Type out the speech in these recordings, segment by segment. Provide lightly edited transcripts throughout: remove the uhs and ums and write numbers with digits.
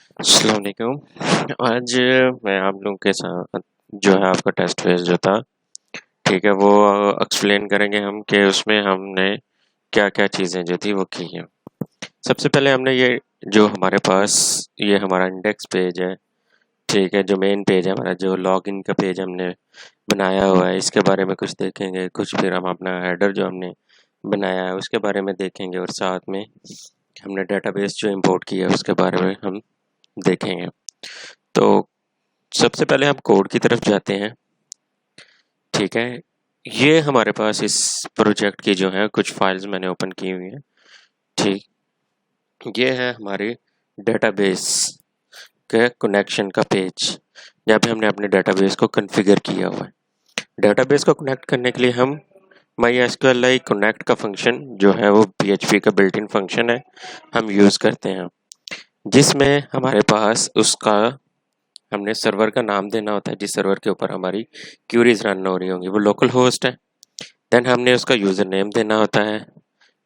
अस्सलाम वालेकुम। आज मैं आप लोगों के साथ जो है आपका टेस्ट फेस जो था, ठीक है, वो एक्सप्लेन करेंगे हम कि उसमें हमने क्या-क्या चीज़ें जो थी वो की हैं। सबसे पहले हमने ये जो हमारे पास ये हमारा इंडेक्स पेज है, ठीक है, जो मेन पेज है हमारा, जो लॉगिन का पेज हमने बनाया हुआ है, इसके बारे में कुछ देखेंगे। कुछ फिर हम अपना हेडर जो हमने बनाया है उसके बारे में देखेंगे, और साथ में हमने डेटाबेस जो इंपोर्ट किया है उसके बारे में हम देखेंगे। तो सबसे पहले हम कोड की तरफ जाते हैं, ठीक है। ये हमारे पास इस प्रोजेक्ट की जो है कुछ फाइल्स मैंने ओपन की हुई हैं, ठीक। ये है हमारी डेटाबेस के कनेक्शन का पेज, जहाँ पे हमने अपने डेटाबेस को कॉन्फ़िगर किया हुआ है। डेटाबेस को कनेक्ट करने के लिए हम MySQLi कनेक्ट का फंक्शन जो है वो PHP का बिल्ट इन फंक्शन है, हम यूज़ करते हैं, जिसमें हमारे पास उसका हमने सर्वर का नाम देना होता है, जिस सर्वर के ऊपर हमारी क्यूरीज रन हो रही होंगी वो लोकल होस्ट है। देन हमने उसका यूज़र नेम देना होता है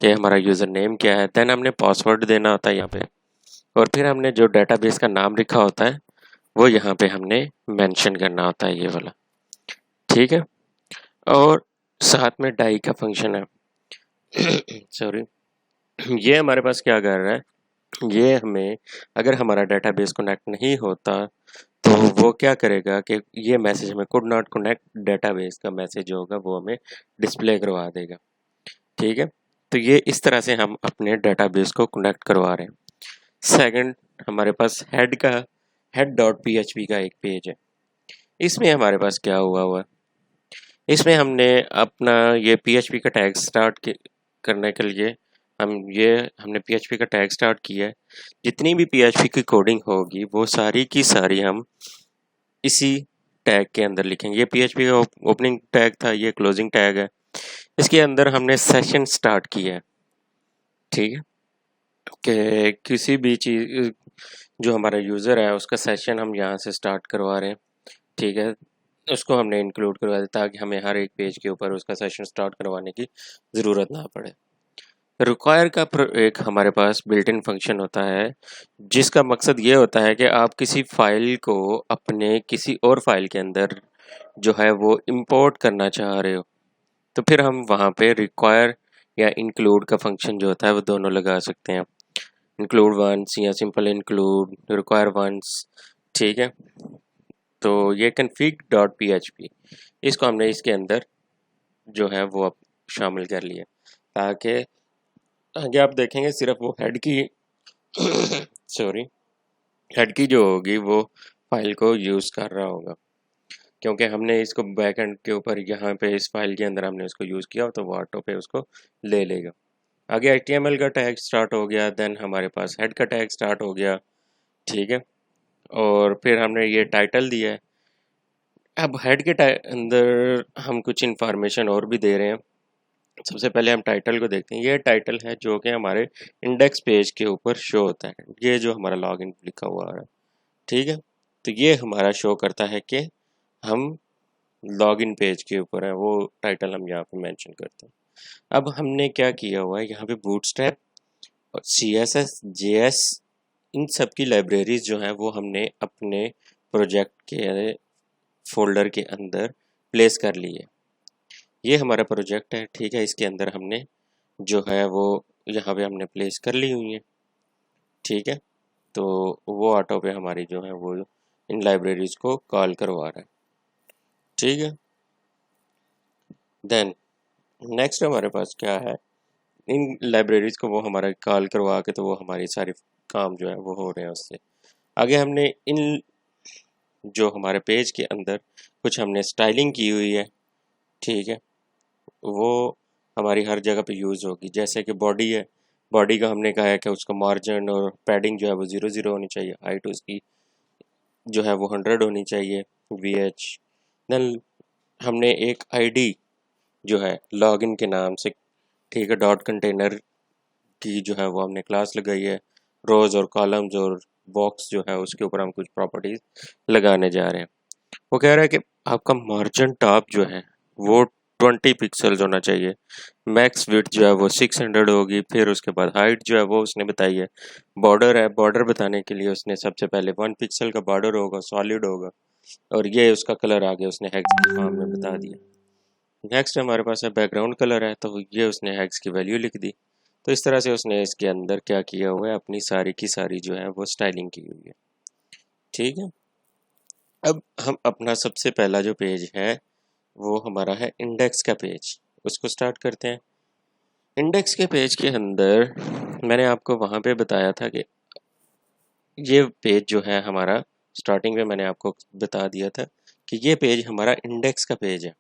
कि हमारा यूज़र नेम क्या है। देन हमने पासवर्ड देना होता है यहाँ पे, और फिर हमने जो डेटाबेस का नाम लिखा होता है वो यहाँ पे हमने मेंशन करना होता है, ये वाला, ठीक है। और साथ में डाई का फंक्शन है सॉरी। ये हमारे पास क्या कर रहा है, ये हमें, अगर हमारा डेटाबेस कनेक्ट नहीं होता तो वो क्या करेगा कि ये मैसेज हमें कुड नॉट कनेक्ट डेटाबेस का मैसेज जो होगा वो हमें डिस्प्ले करवा देगा, ठीक है। तो ये इस तरह से हम अपने डेटाबेस को कनेक्ट करवा रहे हैं। सेकंड, हमारे पास हेड डॉट पी का एक पेज है। इसमें हमारे पास क्या हुआ है, इसमें हमने अपना ये पी का टैग करने के लिए हमने पी का टैग स्टार्ट किया है। जितनी भी पी की कोडिंग होगी वो सारी की सारी हम इसी टैग के अंदर लिखेंगे। ये पीएचपी का ओपनिंग टैग था, ये क्लोजिंग टैग है। इसके अंदर हमने सेशन स्टार्ट किया है, ठीक है, कि किसी भी चीज़ जो हमारा यूज़र है उसका सेशन हम यहाँ से स्टार्ट करवा रहे हैं, ठीक है। उसको हमने इंक्लूड करवा दिया ताकि हमें हर एक पेज के ऊपर उसका सेशन स्टार्ट करवाने की ज़रूरत ना पड़े। रिक्वायर का एक हमारे पास बिल्ट इन फंक्शन होता है, जिसका मकसद ये होता है कि आप किसी फाइल को अपने किसी और फाइल के अंदर जो है वो इंपोर्ट करना चाह रहे हो, तो फिर हम वहाँ पे रिक्वायर या इंक्लूड का फंक्शन जो होता है वो दोनों लगा सकते हैं। इंक्लूड वंस या सिंपल इंक्लूड, रिक्वायर वंस, ठीक है। तो ये config डॉट php, इसको हमने इसके अंदर जो है वो अब शामिल कर लिया, ताकि आगे आप देखेंगे सिर्फ वो हेड की सॉरी, हेड की जो होगी वो फाइल को यूज़ कर रहा होगा, क्योंकि हमने इसको बैकएंड के ऊपर यहाँ पे इस फाइल के अंदर हमने उसको यूज़ किया, तो वो ऑटो पे उसको ले लेगा। आगे HTML का टैग स्टार्ट हो गया, देन हमारे पास हेड का टैग स्टार्ट हो गया, ठीक है। और फिर हमने ये टाइटल दिया है। अब हेड के अंदर हम कुछ इंफॉर्मेशन और भी दे रहे हैं। सबसे पहले हम टाइटल को देखते हैं। ये टाइटल है जो कि हमारे इंडेक्स पेज के ऊपर शो होता है, ये जो हमारा लॉगिन लिखा हुआ है, ठीक है। तो ये हमारा शो करता है कि हम लॉगिन पेज के ऊपर है, वो टाइटल हम यहाँ पे मेंशन करते हैं। अब हमने क्या किया हुआ है, यहाँ पे बूटस्ट्रैप और CSS JS इन सब की लाइब्रेरीज जो हैं वो हमने अपने प्रोजेक्ट के फोल्डर के अंदर प्लेस कर ली है। ये हमारा प्रोजेक्ट है, ठीक है। इसके अंदर हमने जो है वो यहाँ पे हमने प्लेस कर ली हुई है, ठीक है। तो वो ऑटो पे हमारी जो है वो इन लाइब्रेरीज को कॉल करवा रहा है, ठीक है। देन नेक्स्ट हमारे पास क्या है, इन लाइब्रेरीज को वो हमारा कॉल करवा के तो वो हमारी सारी काम जो है वो हो रहे हैं उससे। आगे हमने इन जो हमारे पेज के अंदर कुछ हमने स्टाइलिंग की हुई है, ठीक है, वो हमारी हर जगह पे यूज़ होगी। जैसे कि बॉडी है, बॉडी का हमने कहा है कि उसका मार्जिन और पैडिंग जो है वो 0 होनी चाहिए, हाइट उसकी जो है वो 100 होनी चाहिए VH। देन हमने एक ID जो है लॉगिन के नाम से, ठीक है, डॉट कंटेनर की जो है वो हमने क्लास लगाई है। रोज़ और कॉलम्स और बॉक्स जो है उसके ऊपर हम कुछ प्रॉपर्टीज लगाने जा रहे हैं। वो कह रहा है कि आपका मार्जिन टॉप जो है वो 20 पिक्सल्स होना चाहिए। मैक्स विड्थ जो है वो 600 होगी। फिर उसके बाद हाइट जो है वो उसने बताई है। बॉर्डर है, बॉर्डर बताने के लिए उसने सबसे पहले 1 पिक्सल का बॉर्डर होगा, सॉलिड होगा, और ये उसका कलर आगे उसने हेक्स की फॉर्म में बता दिया। नेक्स्ट हमारे पास है बैकग्राउंड कलर है, तो ये उसने हेक्स की वैल्यू लिख दी। तो इस तरह से उसने इसके अंदर क्या किया हुआ है, अपनी सारी की सारी जो है वो स्टाइलिंग की हुई है। ठीक है, अब हम अपना सबसे पहला जो पेज है वो हमारा है इंडेक्स का पेज, उसको स्टार्ट करते हैं। इंडेक्स के पेज के अंदर मैंने आपको वहाँ पे बताया था कि ये पेज जो है हमारा, स्टार्टिंग में मैंने आपको बता दिया था कि ये पेज हमारा इंडेक्स का पेज है।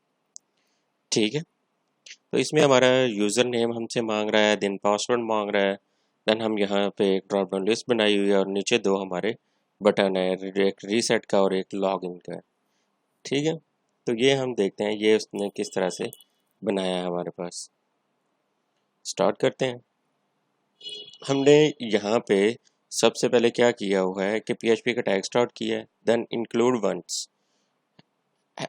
ठीक है, तो इसमें हमारा यूज़र नेम हमसे मांग रहा है, देन पासवर्ड मांग रहा है, देन हम यहाँ पे एक ड्रॉप डाउन लिस्ट बनाई हुई है और नीचे दो हमारे बटन है, एक रीसेट का और एक लॉगिन का। ठीक है, तो ये हम देखते हैं ये उसने किस तरह से बनाया है हमारे पास। स्टार्ट करते हैं। हमने यहाँ पे सबसे पहले क्या किया हुआ है कि PHP का टैग स्टार्ट किया है, then include once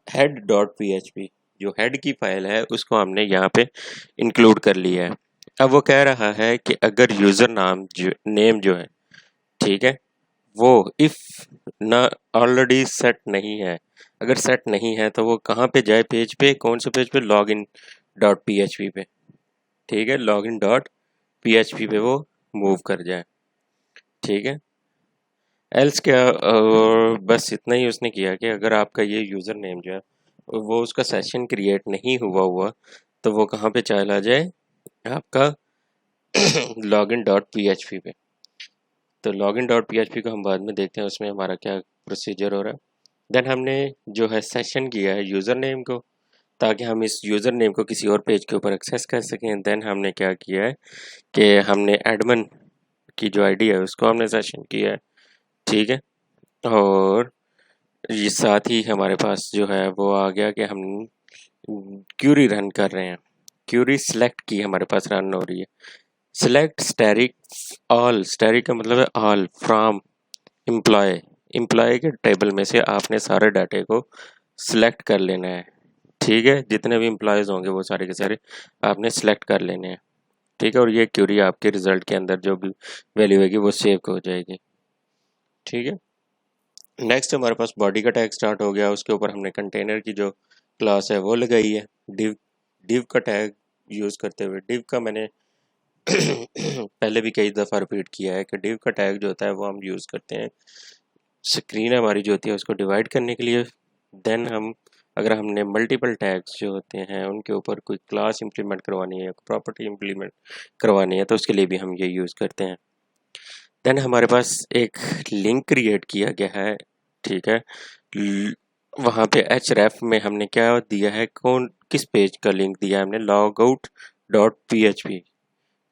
head dot PHP, जो हेड की फाइल है उसको हमने यहाँ पे इंक्लूड कर लिया है। अब वो कह रहा है कि अगर यूज़र नाम जो नेम जो है, ठीक है, वो इफ़ ना ऑलरेडी सेट नहीं है, अगर सेट नहीं है तो वो कहाँ पे जाए, पेज पे, कौन से पेज पे, लॉग इन डॉट PHP पे। ठीक है, लॉग इन डॉट PHP पे वो मूव कर जाए। ठीक है, एल्स क्या, बस इतना ही उसने किया कि अगर आपका ये यूज़र नेम जो है वो उसका सेशन क्रिएट नहीं हुआ हुआ तो वो कहाँ पे चला जाए, आपका लॉगिन डॉट PHP पे। तो लॉगिन डॉट PHP को हम बाद में देखते हैं उसमें हमारा क्या प्रोसीजर हो रहा है। देन हमने जो है सेशन किया है यूज़र नेम को, ताकि हम इस यूज़र नेम को किसी और पेज के ऊपर एक्सेस कर सकें। देन हमने क्या किया है कि हमने एडमिन की जो आईडी है उसको हमने सेशन किया है। ठीक है, और ये साथ ही हमारे पास जो है वो आ गया कि हम क्यूरी रन कर रहे हैं। क्यूरी सिलेक्ट की हमारे पास रन हो रही है। सिलेक्ट स्टैटिक ऑल, स्टैटिक का मतलब है ऑल फ्रॉम एम्प्लॉय, एम्प्लॉय के टेबल में से आपने सारे डाटे को सिलेक्ट कर लेना है। ठीक है, जितने भी एम्प्लॉयज़ होंगे वो सारे के सारे आपने सिलेक्ट कर लेने हैं। ठीक है, और ये क्यूरी आपके रिजल्ट के अंदर जो भी वैल्यू होगी वो सेव हो जाएगी। ठीक है, नेक्स्ट हमारे पास बॉडी का टैग स्टार्ट हो गया, उसके ऊपर हमने कंटेनर की जो क्लास है वो लगाई है। डिव, डिव का टैग यूज़ करते हुए, डिव का मैंने पहले भी कई दफ़ा रिपीट किया है कि डिव का टैग जो होता है वो हम यूज़ करते हैं स्क्रीन हमारी जो होती है उसको डिवाइड करने के लिए। देन हम, अगर हमने मल्टीपल टैग्स जो होते हैं उनके ऊपर कोई क्लास इंप्लीमेंट करवानी है, प्रॉपर्टी इंप्लीमेंट करवानी है, तो उसके लिए भी हम ये यूज़ करते हैं। देन हमारे पास एक लिंक क्रिएट किया गया है। ठीक है, वहाँ पे href में हमने क्या दिया है, कौन किस पेज का लिंक दिया है, हमने लॉग आउट डॉट PHP।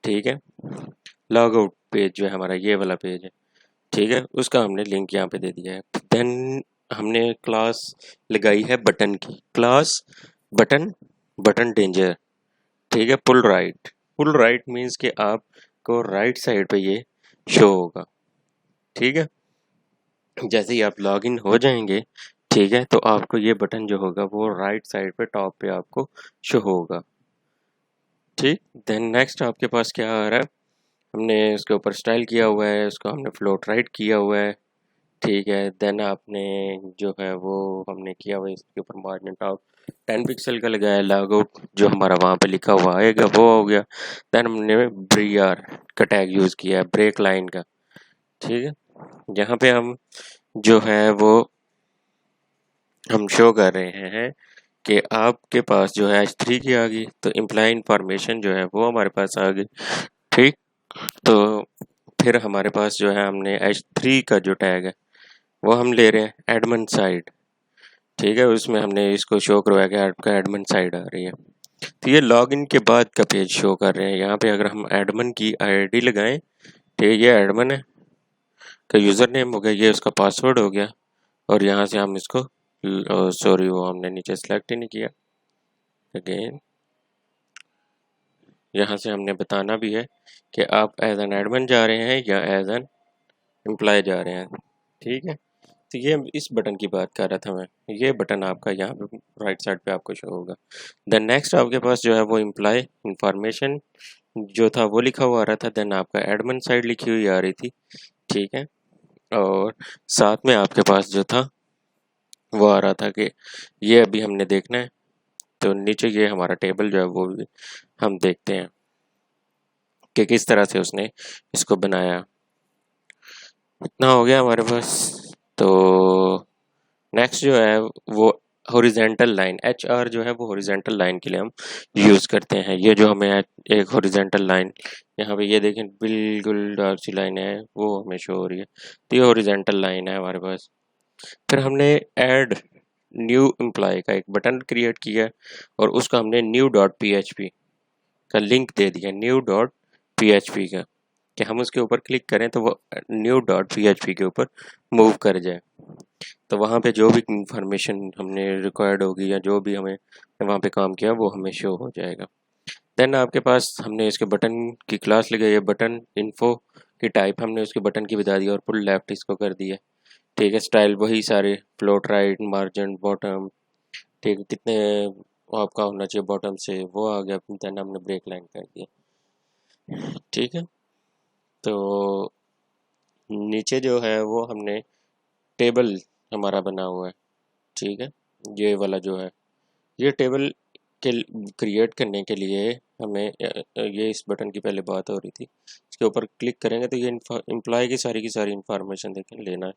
ठीक है, लॉग आउट पेज जो है हमारा ये वाला पेज है। ठीक है, उसका हमने लिंक यहाँ पे दे दिया है। देन हमने क्लास लगाई है बटन की, क्लास बटन, बटन डेंजर। ठीक है, पुल राइट मीन्स कि आपको राइट साइड पे ये शो होगा। ठीक है, जैसे ही आप लॉगिन हो जाएंगे, ठीक है, तो आपको ये बटन जो होगा वो राइट साइड पे टॉप पे आपको शो होगा। ठीक, देन नेक्स्ट आपके पास क्या आ रहा है, हमने उसके ऊपर स्टाइल किया हुआ है, उसको हमने फ्लोट राइट किया हुआ है। ठीक है, देन आपने जो है वो हमने किया हुआ है, इसके ऊपर मार्जिन टॉप 10 पिक्सल का लगाया, लॉग आउट जो हमारा वहाँ पे लिखा हुआ आएगा वो हो गया। देन हमने BR का टैग यूज़ किया है, ब्रेक लाइन का। ठीक है, यहाँ पे हम जो है वो हम शो कर रहे हैं कि आपके पास जो है H3 की आ गई, तो एम्प्लॉय इंफॉर्मेशन जो है वो हमारे पास आ गई। ठीक, तो फिर हमारे पास जो है हमने H3 का जो टैग है वो हम ले रहे हैं एडमिन साइड। ठीक है, उसमें हमने इसको शो करवाया कि आपका एडमिन साइड आ रही है। तो ये लॉगिन के बाद का पेज शो कर रहे हैं। यहाँ पे अगर हम एडमिन की आईडी लगाएं, ठीक है, ये एडमिन है का यूज़र नेम हो गया, ये उसका पासवर्ड हो गया, और यहाँ से हम इसको, सॉरी वो हमने नीचे सेलेक्ट ही नहीं किया। अगेन यहाँ से हमने बताना भी है कि आप एज एन एडमिन जा रहे हैं या एज एन एम्प्लॉय जा रहे हैं। ठीक है, तो ये इस बटन की बात कर रहा था मैं, ये बटन आपका यहाँ पे राइट साइड पे आपको शो होगा। देन नेक्स्ट आपके पास जो है वो इम्प्लॉय इंफॉर्मेशन जो था वो लिखा हुआ आ रहा था। देन आपका एडमिन साइड लिखी हुई आ रही थी, ठीक है। और साथ में आपके पास जो था वो आ रहा था कि ये अभी हमने देखना है। तो नीचे ये हमारा टेबल जो है वो भी हम देखते हैं कि किस तरह से उसने इसको बनाया। इतना हो गया हमारे पास। तो नेक्स्ट जो है वो हॉरिजेंटल लाइन, एच आर जो है वो हॉरिजेंटल लाइन के लिए हम यूज़ करते हैं। ये जो हमें एक हॉरिजेंटल लाइन यहाँ पे ये देखें बिल्कुल डार्क सी लाइन है वो हमें शो हो रही है, तो ये हॉरिजेंटल लाइन है हमारे पास। फिर हमने ऐड न्यू एम्प्लॉय का एक बटन क्रिएट किया और उसका हमने new dot P H P का लिंक दे दिया, new dot P H P का, कि हम उसके ऊपर क्लिक करें तो वो new dot P H P के ऊपर मूव कर जाए। तो वहाँ पे जो भी इंफॉर्मेशन हमने रिक्वायर्ड होगी या जो भी हमें वहाँ पे काम किया वो हमें शो हो जाएगा। देन आपके पास हमने इसके बटन की क्लास लगाई है, बटन इन्फो की टाइप हमने उसके बटन की बता दिया और पुल लेफ्ट इसको कर दिया, ठीक है। स्टाइल वही सारे, फ्लोट राइट, मार्जिन, बॉटम, ठीक है, कितने आपका होना चाहिए बॉटम से वो आ गया। देन हमने ब्रेक लाइन कर दिया, ठीक है। तो नीचे जो है वो हमने टेबल हमारा बना हुआ है, ठीक है। ये वाला जो है ये टेबल के क्रिएट करने के लिए हमें ये इस बटन की पहले बात हो रही थी, इसके ऊपर क्लिक करेंगे तो ये एम्प्लॉय की सारी इंफॉर्मेशन देखें लेना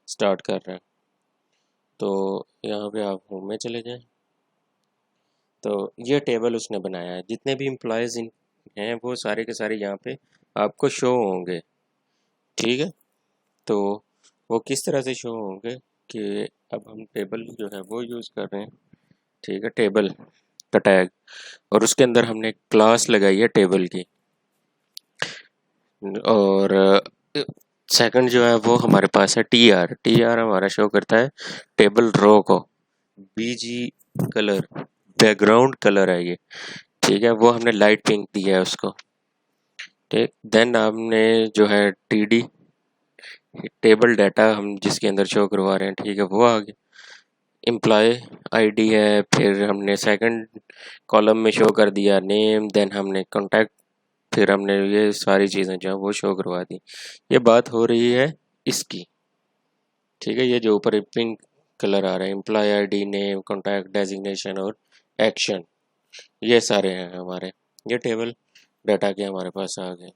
स्टार्ट कर रहा है। तो यहाँ पे आप होम में चले जाएं, तो ये टेबल उसने बनाया है, जितने भी एम्प्लॉयज़ हैं वो सारे के सारे यहाँ पे आपको शो होंगे, ठीक है। तो वो किस तरह से शो होंगे कि अब हम टेबल जो है वो यूज़ कर रहे हैं, ठीक है, टेबल का टैग, और उसके अंदर हमने क्लास लगाई है टेबल की। और सेकंड जो है वो हमारे पास है टी आर, टी आर हमारा शो करता है टेबल रो को, बीजी कलर बैकग्राउंड कलर है ये, ठीक है, वो हमने लाइट पिंक दिया है उसको, ठीक। देन हमने जो है टी डी टेबल डाटा हम जिसके अंदर शो करवा रहे हैं, ठीक है, वो आ गया। एम्प्लॉय आईडी है, फिर हमने सेकंड कॉलम में शो कर दिया नेम, देन हमने कॉन्टैक्ट, फिर हमने ये सारी चीज़ें जो है वो शो करवा दी। ये बात हो रही है इसकी, ठीक है। ये जो ऊपर पिंक कलर आ रहा है, employee ID, name, contact, designation और एक्शन, ये सारे हैं हमारे, ये टेबल डाटा के हमारे पास आ गए।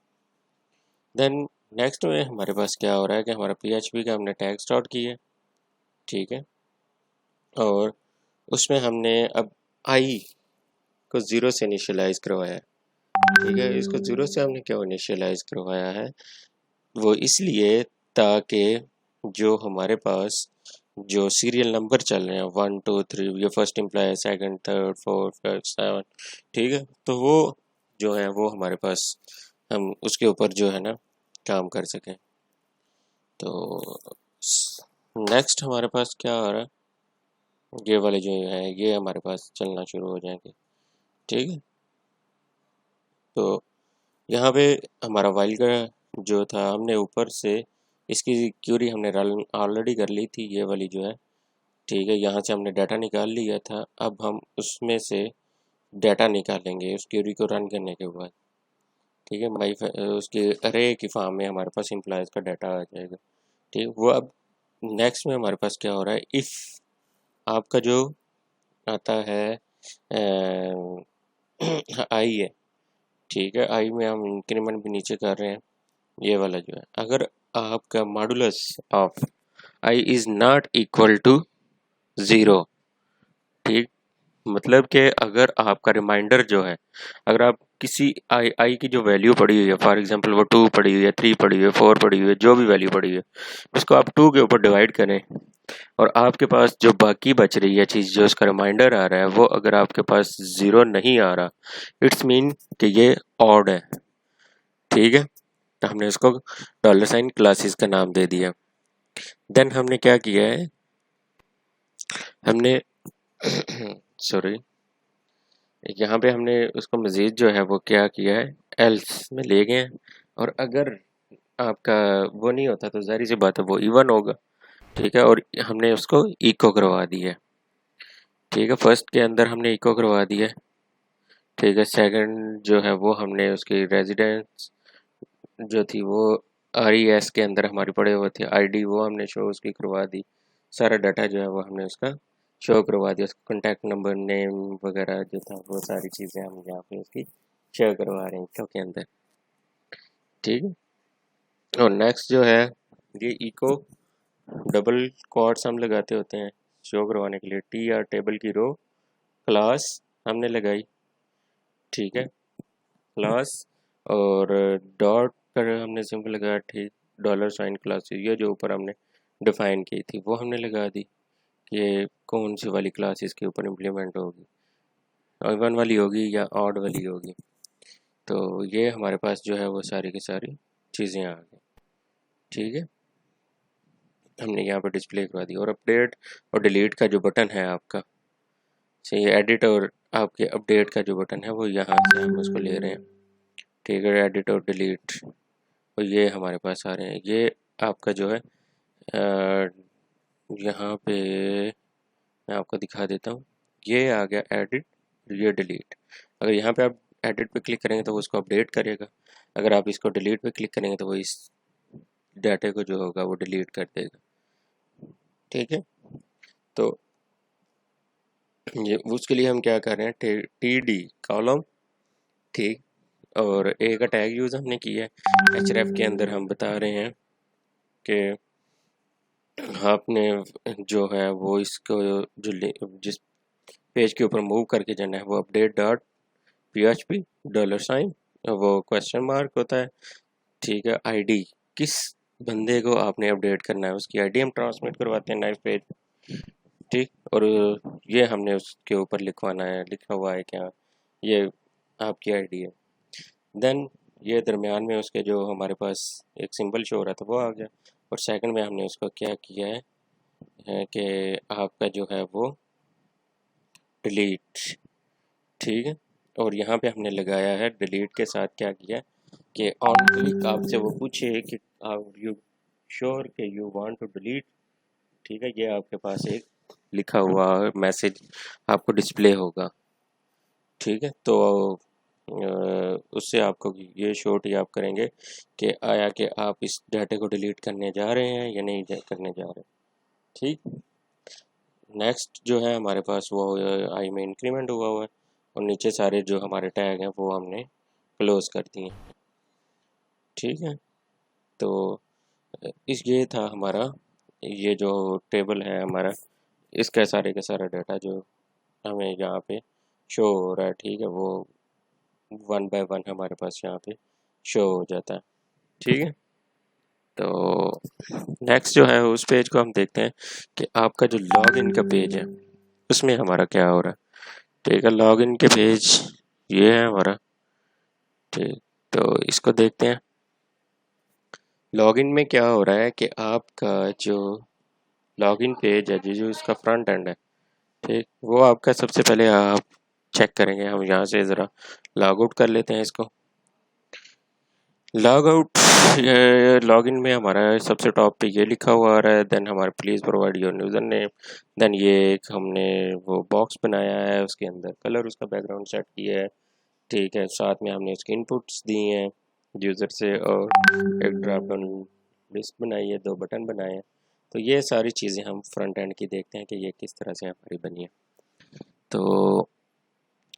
देन नेक्स्ट में हमारे पास क्या हो रहा है कि हमारा पीएचपी का हमने टैग स्टार्ट किया, ठीक है। और उसमें हमने अब आई को ज़ीरो से इनिशियलाइज करवाया है, ठीक है। इसको ज़ीरो से हमने क्यों इनिशियलाइज करवाया है, वो इसलिए ताकि जो हमारे पास जो सीरियल नंबर चल रहे हैं 1 2 3, ये first employee, second, third, fourth, fifth, seven, ठीक है, तो वो जो है वो हमारे पास हम उसके ऊपर जो है ना काम कर सकें। तो नेक्स्ट हमारे पास क्या आ रहा है, ये वाले जो है ये हमारे पास चलना शुरू हो जाएंगे, ठीक है। तो यहाँ पे हमारा वाइल का जो था हमने ऊपर से इसकी क्यूरी हमने रन ऑलरेडी कर ली थी, ये वाली जो है, ठीक है। यहाँ से हमने डाटा निकाल लिया था, अब हम उसमें से डाटा निकालेंगे उस क्यूरी को रन करने के बाद, ठीक है। माई उसके अरे की फॉर्म में हमारे पास एम्प्लॉयज़ का डाटा आ जाएगा, ठीक है। वो अब नेक्स्ट में हमारे पास क्या हो रहा है, इफ़ आपका जो आता है आई है, ठीक है, आई में हम इंक्रीमेंट भी नीचे कर रहे हैं, ये वाला जो है, अगर आपका modulus of I is not equal to zero, ठीक, मतलब कि अगर आपका रिमाइंडर जो है, अगर आप किसी आई की जो वैल्यू पड़ी हुई है, फॉर एग्जांपल वो 2 पड़ी हुई है, 3 पड़ी हुई है, 4 पड़ी हुई है, जो भी वैल्यू पड़ी हुई है, उसको आप 2 के ऊपर डिवाइड करें और आपके पास जो बाकी बच रही है चीज़ जो उसका रिमाइंडर आ रहा है वो अगर आपके पास ज़ीरो नहीं आ रहा, इट्स मीन कि ये ऑड है, ठीक है। तो हमने इसको डॉलर साइन क्लासेस का नाम दे दिया। देन हमने क्या किया है, हमने सॉरी, यहाँ पे हमने उसको मज़ीद जो है वो क्या किया है, एल्स में ले गए हैं, और अगर आपका वो नहीं होता तो ज़ाहिर सी बात है वो इवन होगा, ठीक है, और हमने उसको इको करवा दी है। ठीक है, फर्स्ट के अंदर हमने इको करवा दी है। ठीक है, सेकंड जो है वो हमने उसकी रेजिडेंस जो थी वो RES के अंदर हमारी पड़े हुए थे, ID वो हमने शो उसकी करवा दी। सारा डाटा जो है वो हमने उसका शो करवा दिया, उसका कॉन्टैक्ट नंबर, नेम वगैरह जो था वो सारी चीज़ें हम यहाँ पे उसकी शेयर करवा रहे हैं इको के अंदर। ठीक है, और नेक्स्ट जो है ये इको डबल क्वाड्स हम लगाते होते हैं शो करवाने के लिए। TR टेबल की रो क्लास हमने लगाई। ठीक है, क्लास और डॉट पर हमने सिंपल लगाया। ठीक, $साइन क्लास ये जो ऊपर हमने डिफाइन की थी वो हमने लगा दी कि ये कौन सी वाली क्लास इसके ऊपर इम्प्लीमेंट होगी, इवन वाली होगी या ऑड वाली होगी। तो ये हमारे पास जो है वो सारी की सारी चीज़ें आ गई। ठीक है, हमने यहाँ पर डिस्प्ले करवा दी। और अपडेट और डिलीट का जो बटन है आपका, से ये एडिट और आपके अपडेट का जो बटन है वो यहाँ से हम उसको ले रहे हैं। ठीक है, एडिट और डिलीट और ये हमारे पास आ रहे हैं। ये आपका जो है यहाँ पे मैं आपको दिखा देता हूँ। ये आ गया एडिट, ये डिलीट। अगर यहाँ पे आप एडिट पे क्लिक करेंगे तो वो उसको अपडेट करेगा, अगर आप इसको डिलीट पे क्लिक करेंगे तो वो इस डाटे को जो होगा वो डिलीट कर देगा। ठीक है, तो ये उसके लिए हम क्या कर रहे हैं, TD कॉलम। ठीक, और ए का टैग यूज़ हमने किया है। href के अंदर हम बता रहे हैं कि आपने जो है वो इसको जिस पेज के ऊपर मूव करके जाना है वो अपडेट डॉट PHP $साइन वो क्वेश्चन मार्क होता है। ठीक है, ID किस बंदे को आपने अपडेट करना है उसकी ID हम ट्रांसमिट करवाते हैं नाइफ पेज। ठीक, और ये हमने उसके ऊपर लिखवाना है, लिखा हुआ है क्या, ये आपकी ID है। देन ये दरमियान में उसके जो हमारे पास एक सिंबल शो हो रहा था वो आ गया। और सेकंड में हमने उसको क्या किया है कि आपका जो है वो डिलीट। ठीक है, और यहाँ पे हमने लगाया है डिलीट के साथ क्या किया कि ऑन क्लिक आपसे वो पूछे कि आप यू श्योर कि यू वांट टू डिलीट। ठीक है, ये आपके पास एक लिखा हुआ मैसेज आपको डिस्प्ले होगा। ठीक है, तो उससे आपको ये श्योरिटी आप करेंगे कि आया कि आप इस डाटे को डिलीट करने जा रहे हैं या नहीं करने जा रहे। ठीक, नेक्स्ट जो है हमारे पास वो आई में इंक्रीमेंट हुआ है और नीचे सारे जो हमारे टैग हैं वो हमने क्लोज कर दिए। ठीक है, तो इस ये था हमारा ये जो टेबल है हमारा, इसका सारे का सारा डाटा जो हमें यहाँ पे शो हो रहा है। ठीक है, वो 1 बाय 1 हमारे पास यहाँ पे शो हो जाता है। ठीक है, तो नेक्स्ट जो है उस पेज को हम देखते हैं कि आपका जो लॉगिन का पेज है उसमें हमारा क्या हो रहा है। ठीक है, लॉगिन के पेज ये है हमारा। ठीक, तो इसको देखते हैं। लॉगिन में क्या हो रहा है कि आपका जो लॉगिन पेज है जो उसका फ्रंट एंड है, ठीक, वो आपका सबसे पहले आप चेक करेंगे। हम यहाँ से ज़रा लॉग आउट कर लेते हैं इसको। लॉग आउट लॉगिन में हमारा सबसे टॉप पे ये लिखा हुआ आ रहा है, देन हमारे please provide your user name. Then ये एक हमने वो बॉक्स बनाया है, उसके अंदर कलर उसका बैकग्राउंड सेट किया है। ठीक है, साथ में हमने उसके इनपुट्स दिए हैं यूज़र से और एक ड्रॉप डाउन लिस्ट बनाई है, 2 बटन बनाए हैं। तो ये सारी चीज़ें हम फ्रंट एंड की देखते हैं कि ये किस तरह से हमारी बनी है। तो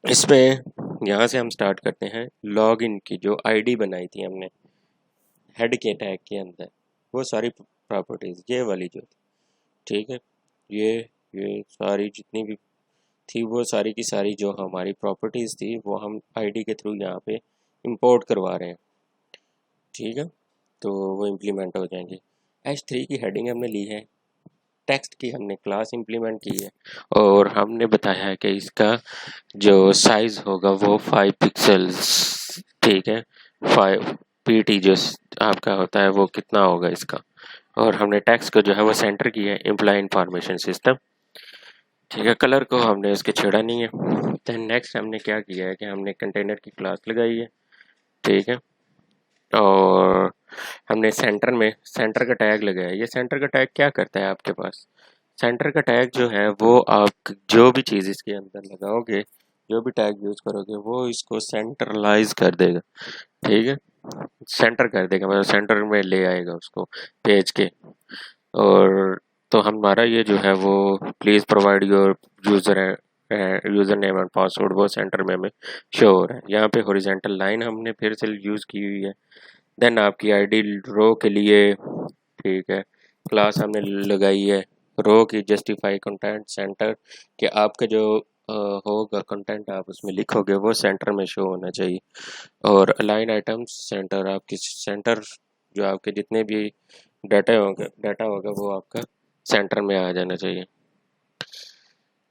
इसमें यहाँ से हम स्टार्ट करते हैं। लॉगिन की जो ID बनाई थी हमने हेड के टैग के अंदर, वो सारी प्रॉपर्टीज़ ये वाली जो थी। ठीक है, ये सारी जितनी भी थी वो सारी की सारी जो हमारी प्रॉपर्टीज़ थी वो हम ID के थ्रू यहाँ पे इंपोर्ट करवा रहे हैं। ठीक है, तो वो इम्प्लीमेंट हो जाएंगे। H3 की हेडिंग हमने ली है, टेक्स्ट की हमने क्लास इम्प्लीमेंट की है और हमने बताया है कि इसका जो साइज़ होगा वो 5 पिक्सल्स। ठीक है, 5 PT जो आपका होता है वो कितना होगा इसका। और हमने टेक्स्ट को जो है वो सेंटर की है, एम्प्लॉय इंफॉर्मेशन सिस्टम। ठीक है, कलर को हमने उसके छेड़ा नहीं है। देन नेक्स्ट हमने क्या किया है कि हमने कंटेनर की क्लास लगाई है। ठीक है, और हमने सेंटर का टैग लगाया। ये सेंटर का टैग क्या करता है आपके पास? सेंटर का टैग जो है वो आप जो भी चीज़ इसके अंदर लगाओगे, जो भी टैग यूज़ करोगे, वो इसको सेंट्रलाइज कर देगा। ठीक है, सेंटर कर देगा, मतलब सेंटर में ले आएगा उसको पेज के। और तो हमारा ये जो है वो please provide your user user name and password, वो सेंटर में हमें शो हो रहा है। यहाँ पे हॉरिजॉन्टल लाइन हमने फिर से यूज़ की हुई है। देन आपकी आईडी रो के लिए, ठीक है, क्लास हमने लगाई है रो की जस्टिफाई कंटेंट सेंटर, कि आपका जो होगा कंटेंट आप उसमें लिखोगे वो सेंटर में शो होना चाहिए। और अलाइन आइटम्स सेंटर, आपकी सेंटर जो आपके जितने भी डाटा होगा वो आपका सेंटर में आ जाना चाहिए।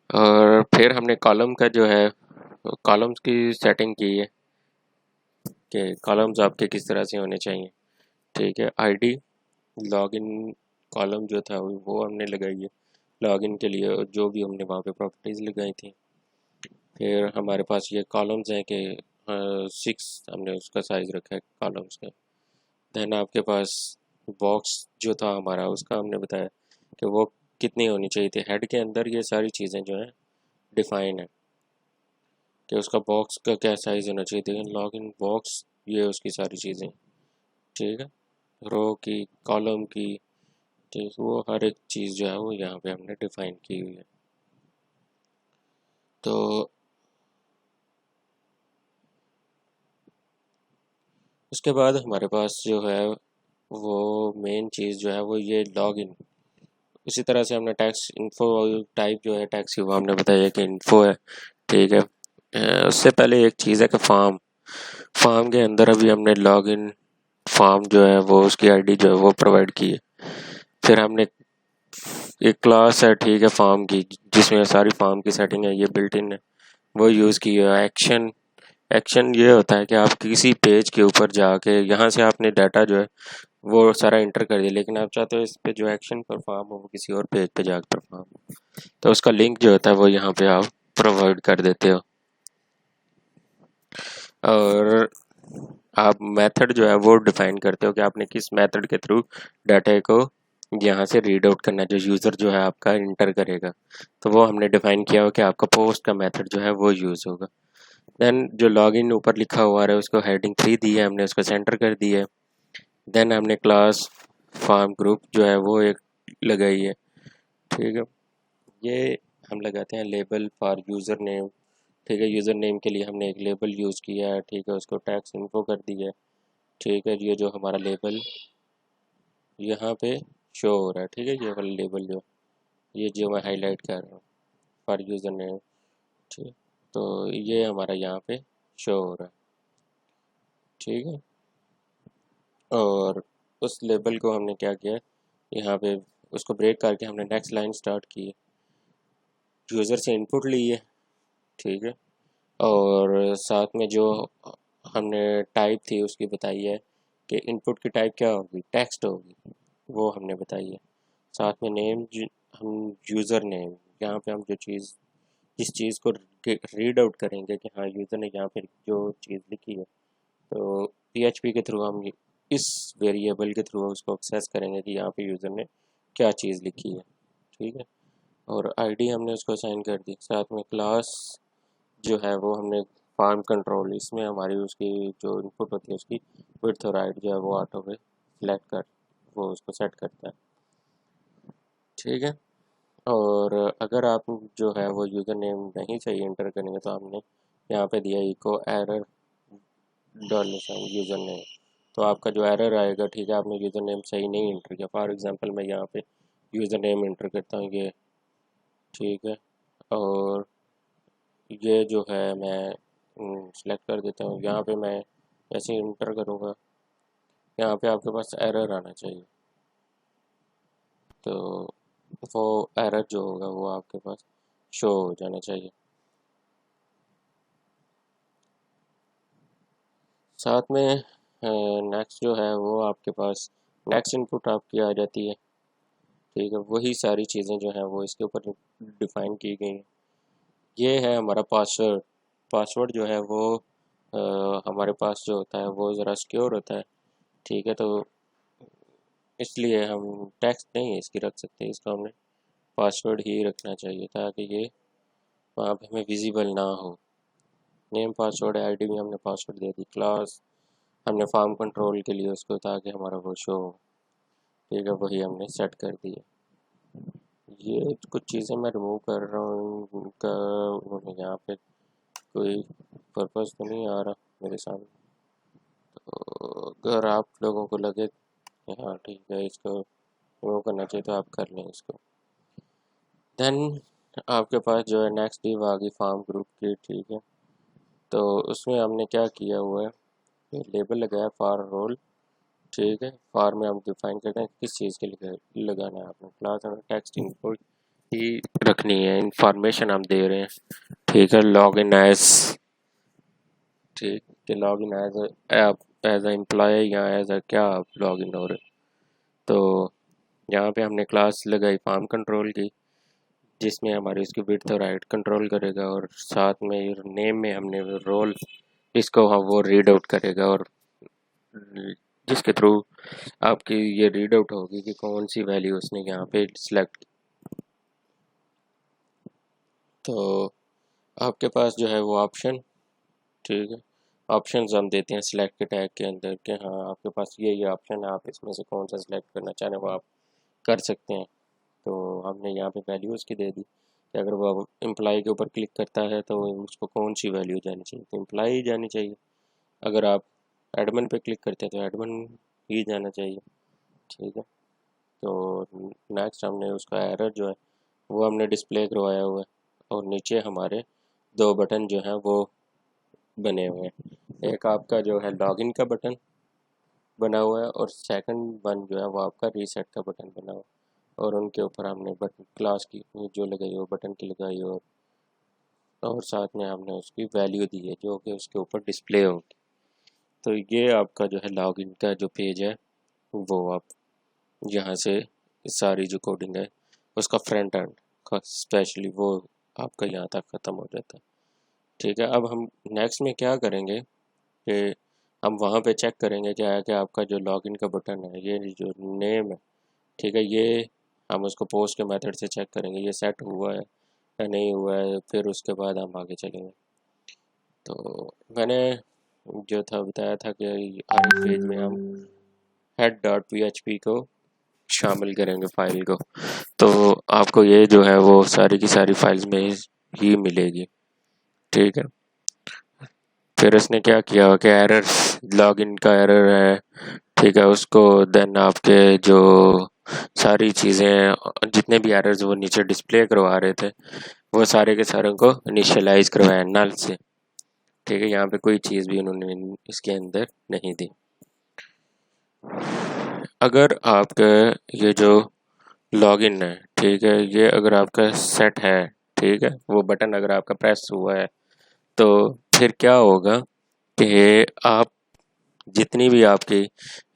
और फिर हमने कॉलम का जो है कॉलम्स की सेटिंग की है कि कॉलम्स आपके किस तरह से होने चाहिए। ठीक है, आईडी लॉगिन कॉलम जो था वो हमने लगाई है लॉगिन के लिए, और जो भी हमने वहाँ पे प्रॉपर्टीज़ लगाई थी। फिर हमारे पास ये कॉलम्स हैं कि 6 हमने उसका साइज़ रखा है कॉलम्स का। देन आपके पास बॉक्स जो था हमारा, उसका हमने बताया कि वो कितनी होनी चाहिए थी। हेड के अंदर ये सारी चीज़ें जो हैं डिफाइन है कि उसका बॉक्स का क्या साइज़ होना चाहिए था। लॉग इन बॉक्स, ये उसकी सारी चीज़ें, ठीक है, रो की, कॉलम की, ठीक, वो हर एक चीज़ जो है वो यहाँ पे हमने डिफाइन की हुई है। तो उसके बाद हमारे पास जो है वो मेन चीज़ जो है वो ये लॉग इन। उसी तरह से हमने टैक्स इन्फो टाइप जो है टैक्स की, वो हमने बताया कि इन्फो है। ठीक है, उससे पहले एक चीज़ है कि फार्म के अंदर अभी हमने लॉग इन फार्म जो है वो उसकी आईडी जो है वो प्रोवाइड की है। फिर हमने एक क्लास है, ठीक है, फार्म की, जिसमें सारी फार्म की सेटिंग है, ये बिल्ट इन है, वो यूज़ की है। एक्शन, एक्शन ये होता है कि आप किसी पेज के ऊपर जाके यहाँ से आपने डाटा जो है वो सारा इंटर कर दिया, लेकिन आप चाहते हो इस पे जो एक्शन परफॉर्म हो वो किसी और पेज पे जाकर परफॉर्म हो, तो उसका लिंक जो होता है वो यहाँ पे आप प्रोवाइड कर देते हो। और आप मेथड जो है वो डिफाइन करते हो कि आपने किस मेथड के थ्रू डाटा को यहाँ से रीड आउट करना है, जो यूज़र जो है आपका इंटर करेगा। तो वो हमने डिफाइन किया हो कि आपका पोस्ट का मेथड जो है वो यूज़ होगा। देन जो लॉगिन ऊपर लिखा हुआ है उसको हेडिंग 3 दी है हमने, उसको सेंटर कर दिया है। देन हमने क्लास फार्म ग्रुप जो है वो एक लगाई है। ठीक है, ये हम लगाते हैं लेबल फॉर यूज़र नेम। ठीक है, यूज़र नेम के लिए हमने एक लेबल यूज़ किया है। ठीक है, उसको टैक्स इन्फो कर दिया है। ठीक है, ये जो हमारा लेबल यहाँ पे शो हो रहा है, ठीक है, ये वाला लेबल ये जो मैं हाईलाइट कर रहा हूँ फॉर यूज़र नेम, ठीक, तो ये हमारा यहाँ पे शो हो रहा है। ठीक है, और उस लेबल को हमने क्या किया, यहाँ पे उसको ब्रेक करके हमने नेक्स्ट लाइन स्टार्ट की है, यूज़र से इनपुट ली है। ठीक है, और साथ में जो हमने टाइप थी उसकी बताई है कि इनपुट की टाइप क्या होगी, टेक्स्ट होगी, वो हमने बताई है। साथ में नेम, हम यूज़र नेम, यहाँ पे हम जो चीज़ जिस चीज़ को रीड आउट करेंगे कि हाँ यूज़र ने यहाँ पे जो चीज़ लिखी है, तो PHP के थ्रू हम इस वेरिएबल के थ्रू उसको एक्सेस करेंगे कि यहाँ पे यूज़र ने क्या चीज़ लिखी है। ठीक है, और आईडी हमने उसको असाइन कर दी। साथ में क्लास जो है वो हमने फार्म कंट्रोल, इसमें हमारी उसकी जो इनपुट होती है उसकी विड्थ और हाइट जो है वो ऑटो पे सिलेक्ट कर वो उसको सेट करता है। ठीक है, और अगर आप जो है वो यूज़र नेम नहीं चाहिए इंटर करेंगे तो हमने यहाँ पे दिया echo error dollar user name, तो आपका जो एरर आएगा, ठीक है, आपने यूज़र नेम सही नहीं इंटर किया। फॉर एग्जांपल मैं यहाँ पे यूज़र नेम इंटर करता हूँ ये, ठीक है, और ये जो है मैं सेलेक्ट कर देता हूँ। यहाँ पे मैं ऐसे इंटर करूँगा, यहाँ पे आपके पास एरर आना चाहिए, तो वो एरर जो होगा वो आपके पास शो हो जाना चाहिए। साथ में नेक्स्ट जो है वो आपके पास नेक्स्ट इनपुट आपकी आ जाती है। ठीक है, वही सारी चीज़ें जो हैं वो इसके ऊपर डिफ़ाइन की गई हैं। ये है हमारा पासवर्ड। पासवर्ड जो है वो हमारे पास जो होता है वो ज़रा सिक्योर होता है। ठीक है, तो इसलिए हम टेक्स्ट नहीं इसकी रख सकते, इसको हमने पासवर्ड ही रखना चाहिए ताकि ये वहाँ पे हमें विजिबल ना हो। नेम पासवर्ड आईडी भी हमने पासवर्ड दे दी, क्लास हमने फॉर्म कंट्रोल के लिए उसको ताकि हमारा वो शो हो। ठीक है, वही हमने सेट कर दिया। ये कुछ चीज़ें मैं रिमूव कर रहा हूँ, उनका उन्होंने यहाँ पे कोई पर्पज़ तो नहीं आ रहा मेरे सामने। तो अगर आप लोगों को लगे हाँ ठीक है इसको रिमूव करना चाहिए तो आप कर लें इसको। देन आपके पास जो है नेक्स्ट डिव आ गई फार्म ग्रुप की। ठीक है, तो उसमें हमने क्या किया हुआ है, ये लेबल लगाया फॉर रोल। ठीक है, फॉर में हम डिफाइन करते हैं किस चीज़ के लिए लगाना है। आपने क्लास हमें टेक्स्ट इनपुट ही रखनी है, इंफॉर्मेशन हम दे रहे हैं। ठीक है, लॉग इन एज, ठीक है, log in as as a employee या एज अ क्या आप लॉग इन हो रहे। तो यहाँ पे हमने क्लास लगाई फार्म कंट्रोल की, जिसमें हमारी इसकी विड्थ और हाइट कंट्रोल करेगा, और साथ में नेम में हमने रोल इसको हम वो रीड आउट करेगा, और जिसके थ्रू आपकी ये रीड आउट होगी कि कौन सी वैल्यू उसने यहाँ पे सिलेक्ट। तो आपके पास जो है वो ऑप्शन, ठीक है, ऑप्शंस हम देते हैं सिलेक्ट के टैग के अंदर कि हाँ आपके पास ये ऑप्शन है, आप इसमें से कौन सा सिलेक्ट करना चाह रहे हैं वो आप कर सकते हैं। तो हमने यहाँ पे वैल्यू उसकी दे दी कि अगर वो एम्प्लॉय के ऊपर क्लिक करता है तो उसको कौन सी वैल्यू जानी चाहिए, तो एम्प्लॉय ही जानी चाहिए। अगर आप एडमिन पे क्लिक करते हैं तो एडमिन ही जाना चाहिए। ठीक है, तो नेक्स्ट हमने उसका एरर जो है वो हमने डिस्प्ले करवाया हुआ है, और नीचे हमारे दो बटन जो हैं वो बने हुए हैं। एक आपका जो है लॉगिन का बटन बना हुआ है, और सेकंड वन जो है वो आपका रीसेट का बटन बना हुआ है, और उनके ऊपर हमने बटन क्लास की जो लगाई हो बटन की लगाई, और साथ में हमने उसकी वैल्यू दी है जो कि उसके ऊपर डिस्प्ले होगी। तो ये आपका जो है लॉगिन का जो पेज है वो आप यहाँ से सारी जो कोडिंग है उसका फ्रंट एंड का स्पेशली वो आपका यहाँ तक ख़त्म हो जाता है। ठीक है, अब हम नेक्स्ट में क्या करेंगे कि हम वहाँ पे चेक करेंगे क्या है कि आपका जो लॉगिन का बटन है, ये जो नेम है, ठीक है, ये हम उसको पोस्ट के मेथड से चेक करेंगे ये सेट हुआ है या नहीं हुआ है, फिर उसके बाद हम आगे चलेंगे। तो मैंने जो था बताया था कि हर एक पेज में हम head.php को शामिल करेंगे फाइल को, तो आपको ये जो है वो सारी की सारी फाइल्स में ही मिलेगी। ठीक है, फिर इसने क्या किया कि एरर, लॉगिन का एरर है, ठीक है, उसको देन आपके जो सारी चीज़ें जितने भी एरर्स वो नीचे डिस्प्ले करवा रहे थे वो सारे के सारे को इनिशियलाइज करवाया नल से। ठीक है, यहाँ पे कोई चीज़ भी उन्होंने इसके अंदर नहीं दी। अगर आपका ये जो लॉगिन है, ठीक है, ये अगर आपका सेट है, ठीक है, वो बटन अगर आपका प्रेस हुआ है तो फिर क्या होगा कि आप जितनी भी आपकी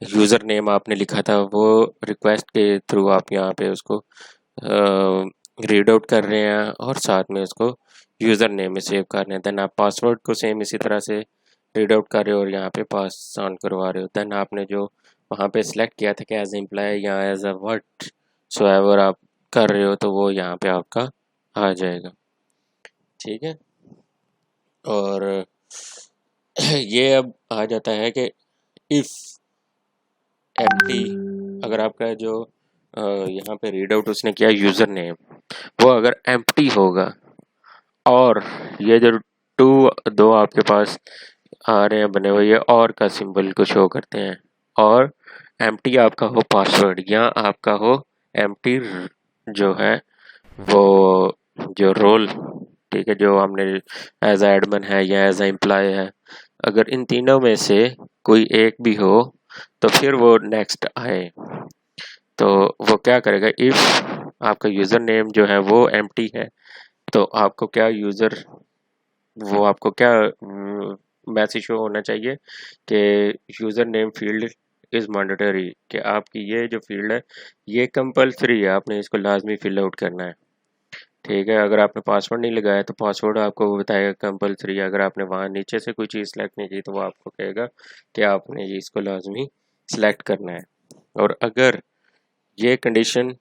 यूज़र नेम आपने लिखा था वो रिक्वेस्ट के थ्रू आप यहाँ पे उसको रीड आउट कर रहे हैं, और साथ में उसको यूज़र नेम में सेव कर रहे हैं। देन आप पासवर्ड को सेम इसी तरह से रीड आउट कर रहे हो और यहाँ पे पास ऑन करवा रहे हो। देन आपने जो वहाँ पे सिलेक्ट किया था कि एज एम्प्लॉय या as a whatsoever आप कर रहे हो तो वो यहाँ पे आपका आ जाएगा। ठीक है, और ये अब आ जाता है कि इफ़ एम्प्टी, अगर आपका जो यहाँ पे रीड आउट उसने किया यूज़र नेम वो अगर एम्प्टी होगा, और ये जो दो आपके पास आ रहे हैं बने हुए ये और का सिंबल को शो करते हैं, और एम्प्टी आपका हो पासवर्ड या आपका हो एम्प्टी जो है वो जो रोल, ठीक है, जो हमने एज एडमिन है या एज एम्प्लॉय है, अगर इन तीनों में से कोई एक भी हो तो फिर वो नेक्स्ट आए। तो वो क्या करेगा, इफ़ आपका यूज़र नेम जो है वो एम्प्टी है तो आपको क्या यूज़र, वो आपको क्या मैसेज शो होना चाहिए कि user name field is mandatory, कि आपकी ये जो फील्ड है ये कंपलसरी है, आपने इसको लाजमी फिल आउट करना है। ठीक है, अगर आपने पासवर्ड नहीं लगाया तो पासवर्ड आपको बताएगा कंपलसरी है, अगर आपने वहाँ नीचे से कोई चीज़ सेलेक्ट नहीं की तो वो आपको कहेगा कि आपने ये इसको लाजमी सिलेक्ट करना है। और अगर ये कंडीशन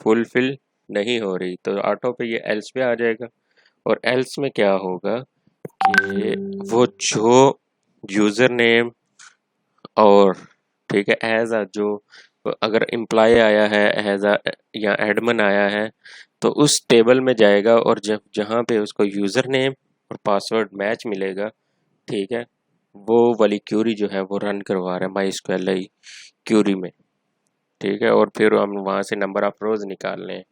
फुलफिल नहीं हो रही तो ऑटो पे ये एल्स पे आ जाएगा। और एल्स में क्या होगा कि वो जो यूज़र नेम और ठीक है एज अ जो अगर एम्प्लॉय आया है एज अ या एडमिन आया है तो उस टेबल में जाएगा और जब जहाँ पे उसको यूज़र नेम और पासवर्ड मैच मिलेगा, ठीक है, वो वाली क्यूरी जो है वो रन करवा रहा है माई स्क्वेल क्यूरी में, ठीक है। और फिर हम वहाँ से नंबर ऑफ रोज़ निकाल लें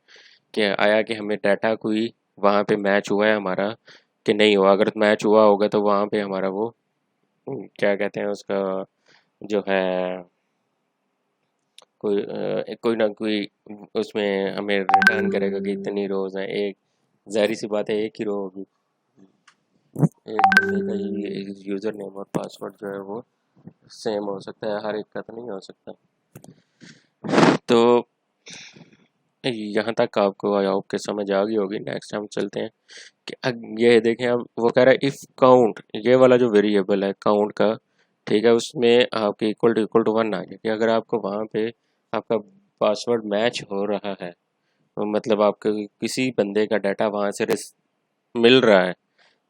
कि आया कि हमें डाटा कोई वहाँ पे मैच हुआ है हमारा कि नहीं हुआ। अगर मैच हुआ होगा तो वहाँ पे हमारा वो क्या कहते हैं उसका जो है कोई ना कोई उसमें हमें रिटर्न करेगा कि इतनी रोज़ हैं। एक ज़ाहिर सी बात है एक ही रो होगी, एक बंदे का ही यूज़र नेम और पासवर्ड जो है वो सेम हो सकता है, हर एक का तो नहीं हो सकता। तो यहाँ तक आपको आई होप के समझ आ गई होगी। नेक्स्ट हम चलते हैं कि ये देखें अब वो कह रहा है इफ़ काउंट, ये वाला जो वेरिएबल है काउंट का, ठीक है, उसमें आपके इक्वल टू 1 आ गया कि अगर आपको वहाँ पे आपका पासवर्ड मैच हो रहा है तो मतलब आपके किसी बंदे का डाटा वहाँ से मिल रहा है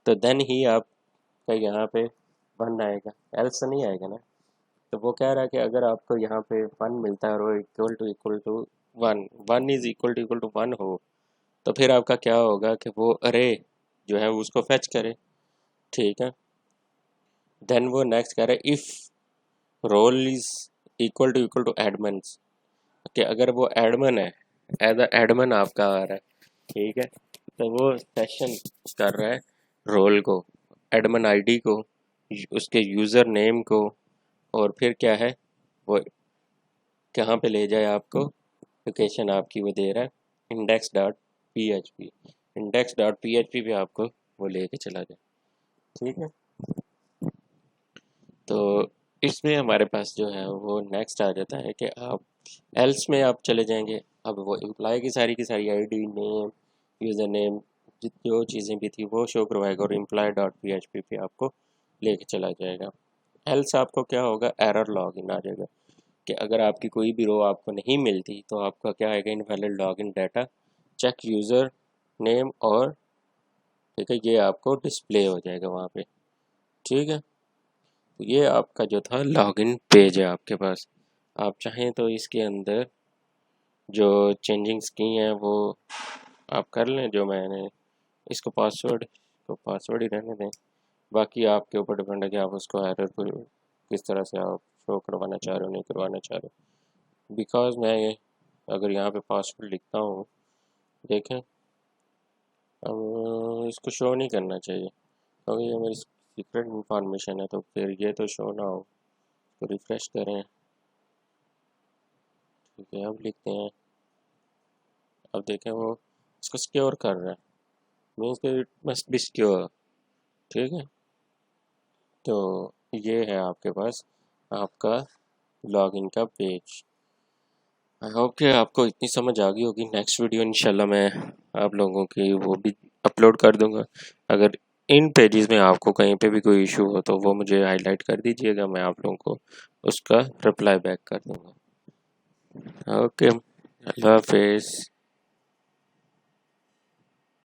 तो देन ही आपका यहाँ पे 1 आएगा, एल्स नहीं आएगा ना। तो वो कह रहा है कि अगर आपको यहाँ पे 1 मिलता है और equal to 1, 1 is equal to 1 हो तो फिर आपका क्या होगा कि वो अरे जो है उसको फेच करे, ठीक है। देन वो नेक्स्ट कह रहा है if role is equal to एडमन्स, कि अगर वो एडमन है एज अ एडमन आपका आ रहा है, ठीक है, तो वो सेशन कर रहा है रोल को, एडमन आईडी को, उसके यूज़र नेम को, और फिर क्या है वो कहाँ पे ले जाए आपको, लोकेशन आपकी वो दे रहा है index dot P H P पे आपको वो लेके चला जाए, ठीक है। तो इसमें हमारे पास जो है वो नेक्स्ट आ जाता है कि आप एल्स में आप चले जाएंगे। अब वो एम्प्लॉय की सारी आईडी नेम यूज़र नेम जो चीज़ें भी थी वो शो करवाएगा और employ dot P H P पे आपको लेके चला जाएगा। एल्स आपको क्या होगा, एरर लॉग इन आ जाएगा कि अगर आपकी कोई भी रो आपको नहीं मिलती तो आपका क्या आएगा, invalid log in data check user name, और ठीक है ये आपको डिस्प्ले हो जाएगा वहाँ पे, ठीक है। तो ये आपका जो था लॉगिन पेज है आपके पास। आप चाहें तो इसके अंदर जो चेंजिंग्स की हैं वो आप कर लें, जो मैंने इसको पासवर्ड ही रहने दें, बाकी आपके ऊपर डिपेंड है कि आप उसको एरर को किस तरह से आप शो करवाना चाह रहे हो नहीं करवाना चाह रहे। बिकॉज मैं अगर यहाँ पे पासवर्ड लिखता हूँ, देखें अब इसको शो नहीं करना चाहिए क्योंकि ये मेरी सीक्रेट इंफॉर्मेशन है, तो फिर ये तो शो ना हो। तो रिफ़्रेश करें, ठीक है, अब लिखते हैं, अब देखें वो इसको सिक्योर कर रहा है, मीन्स कि इट मस्ट बी सिक्योर, ठीक है। तो ये है आपके पास आपका लॉगिन का पेज। आई होप कि आपको इतनी समझ आ गई होगी। नेक्स्ट वीडियो इंशाल्लाह मैं आप लोगों की वो भी अपलोड कर दूंगा। अगर इन पेजेस में आपको कहीं पे भी कोई इशू हो तो वो मुझे हाईलाइट कर दीजिएगा, मैं आप लोगों को उसका रिप्लाई बैक कर दूंगा। ओके, अल्लाह हाफिज़।